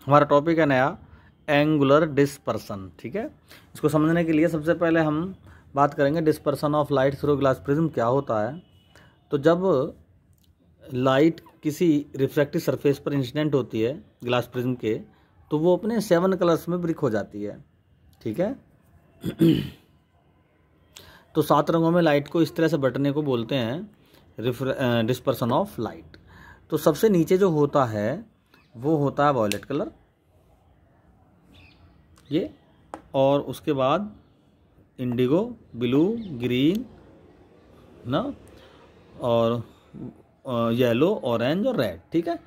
हमारा टॉपिक है नया एंगुलर डिस्पर्सन। ठीक है, इसको समझने के लिए सबसे पहले हम बात करेंगे dispersion of light through glass prism क्या होता है। तो जब लाइट किसी रिफ्रैक्टिव सरफेस पर इंसिडेंट होती है ग्लास प्रिज्म के, तो वो अपने 7 कलर्स में ब्रेक हो जाती है। ठीक है तो 7 रंगों में लाइट को इस तरह से बंटने को बोलते हैं डिस्पर्सन ऑफ लाइट। तो सबसे नीचे जो होता है वो होता है वॉयलेट कलर, ये, और उसके बाद इंडिगो, ब्लू, ग्रीन ना, और येलो, ऑरेंज और रेड। ठीक है,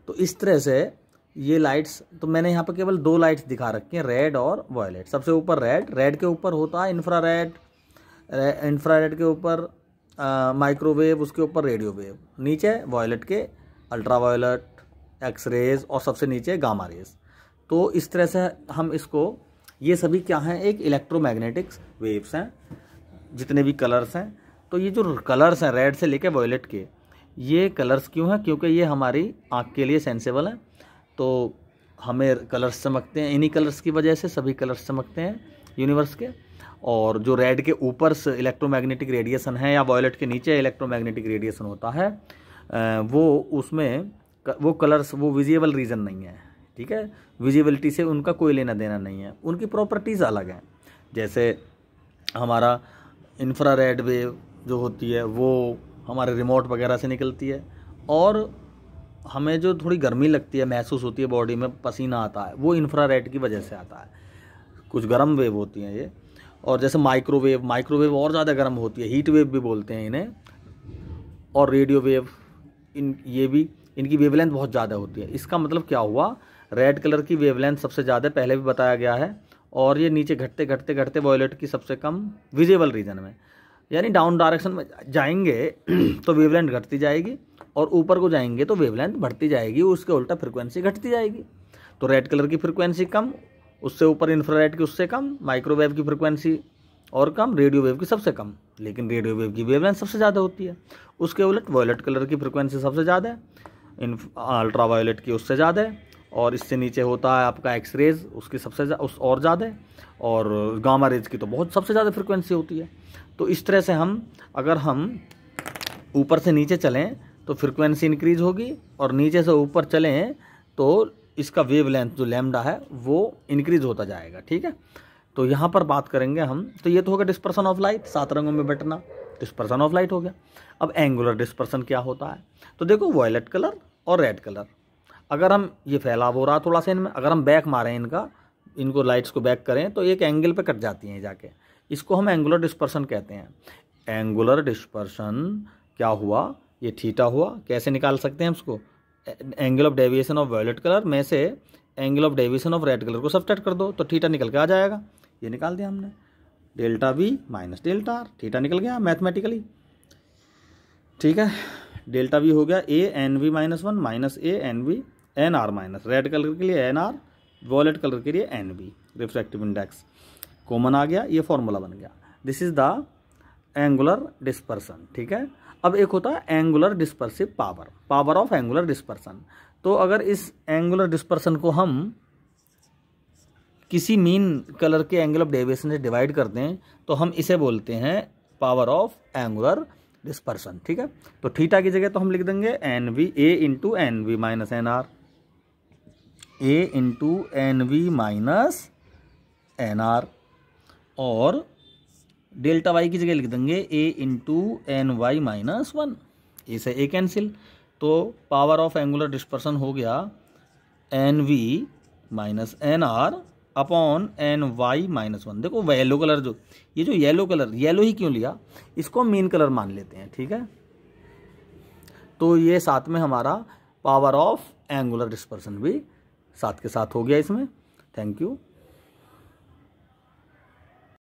तो इस तरह से ये लाइट्स, तो मैंने यहाँ पर केवल 2 लाइट्स दिखा रखी हैं, रेड और वॉयलेट। सबसे ऊपर रेड के ऊपर होता है इंफ्रारेड के ऊपर माइक्रोवेव, उसके ऊपर रेडियो वेव, नीचे वॉयलेट के अल्ट्रावायलेट, एक्सरेज और सबसे नीचे गामा रेज। तो इस तरह से हम इसको, ये सभी क्या हैं, एक इलेक्ट्रोमैग्नेटिक वेव्स हैं, जितने भी कलर्स हैं। तो ये जो कलर्स हैं रेड से लेकर वॉयलेट के, ये कलर्स क्यों हैं? क्योंकि ये हमारी आँख के लिए सेंसेबल हैं, तो हमें कलर्स चमकते हैं, इन्हीं कलर्स की वजह से सभी कलर्स चमकते हैं यूनिवर्स के। और जो रेड के ऊपर से इलेक्ट्रोमैग्नेटिक रेडिएशन है या वॉयलेट के नीचे इलेक्ट्रोमैग्नेटिक रेडिएशन होता है, वो उसमें वो कलर्स, वो विजिबल रीजन नहीं है। ठीक है, विजिबिलिटी से उनका कोई लेना देना नहीं है, उनकी प्रॉपर्टीज़ अलग हैं। जैसे हमारा इंफ्रारेड वेव जो होती है वो हमारे रिमोट वगैरह से निकलती है, और हमें जो थोड़ी गर्मी लगती है, महसूस होती है बॉडी में, पसीना आता है, वो इंफ्रारेड की वजह से आता है। कुछ गर्म वेव होती हैं ये। और जैसे माइक्रोवेव और ज़्यादा गर्म होती है, हीट वेव भी बोलते हैं इन्हें, और रेडियो वेव, ये भी, इनकी वेवलेंथ बहुत ज़्यादा होती है। इसका मतलब क्या हुआ, रेड कलर की वेवलेंथ सबसे ज़्यादा, पहले भी बताया गया है, और ये नीचे घटते घटते घटते वॉयलेट की सबसे कम विजिबल रीजन में, यानी डाउन डायरेक्शन में जाएंगे तो वेवलेंथ घटती जाएगी, और ऊपर को जाएंगे तो वेवलेंथ बढ़ती जाएगी, उसके उल्टा फ्रिक्वेंसी घटती जाएगी। तो रेड कलर की फ्रिक्वेंसी कम, उससे ऊपर इंफ्रारेड की उससे कम, माइक्रोवेव की फ्रिक्वेंसी और कम, रेडियो वेव की सबसे कम, लेकिन रेडियो वेव की वेवलेंथ सबसे ज़्यादा होती है। उसके उलट वॉयलेट कलर की फ्रिक्वेंसी सबसे ज़्यादा है, अल्ट्रा वायलेट की उससे ज़्यादा है, और इससे नीचे होता है आपका एक्सरेज, उसकी सबसे उस और ज़्यादा है, और गामा रेज की तो बहुत सबसे ज़्यादा फ्रिक्वेंसी होती है। तो इस तरह से अगर हम ऊपर से नीचे चलें तो फ्रिक्वेंसी इंक्रीज होगी, और नीचे से ऊपर चलें तो इसका वेवलेंथ जो लैम्डा है वो इंक्रीज होता जाएगा। ठीक है, तो यहाँ पर बात करेंगे हम, तो ये तो होगा डिस्पर्सन ऑफ लाइट, 7 रंगों में बंटना, डिस्पर्सन ऑफ लाइट हो गया। अब एंगुलर डिस्पर्सन क्या होता है? तो देखो, वॉयलेट कलर और रेड कलर, अगर हम, ये फैलाव हो रहा थोड़ा सा इनमें, अगर हम बैक मारें इनको लाइट्स को बैक करें तो एक एंगल पे कट जाती हैं जाके, इसको हम एंगुलर डिस्पर्सन कहते हैं। एंगुलर डिस्पर्सन क्या हुआ, ये थीटा हुआ। कैसे निकाल सकते हैं उसको? Angle of deviation of violet colour में से angle of deviation of red colour को सब्ट्रैक्ट कर दो तो थीटा निकल के आ जाएगा। ये निकाल दिया हमने, delta V minus delta R, theta निकल गया मैथमेटिकली। ठीक है, डेल्टा वी हो गया A N V minus 1 minus A N V N R minus, red colour के लिए एन आर, वॉयलेट कलर के लिए N V, refractive index common आ गया, ये फॉर्मूला बन गया। This is the angular dispersion. ठीक है, अब एक होता है angular dispersive power of angular dispersion. तो अगर इस एंगुलर डिस्पर्सन को हम किसी मीन कलर के एंगल ऑफ डेविएशन से डिवाइड कर दें तो हम इसे बोलते हैं पावर ऑफ एंगुलर डिस्पर्सन। ठीक है, तो थीटा की जगह तो हम लिख देंगे N V, A into N V minus N R, A into N V minus N R, और डेल्टा वाई की जगह लिख देंगे A into N Y minus 1, A से ए कैंसिल, तो पावर ऑफ एंगुलर डिस्पर्सन हो गया N V minus N R upon N Y minus 1। देखो येलो कलर, जो ये जो येलो कलर, येलो ही क्यों लिया, इसको हम मेन कलर मान लेते हैं। ठीक है, तो ये साथ में हमारा पावर ऑफ एंगुलर डिस्पर्सन भी साथ के साथ हो गया इसमें। Thank you.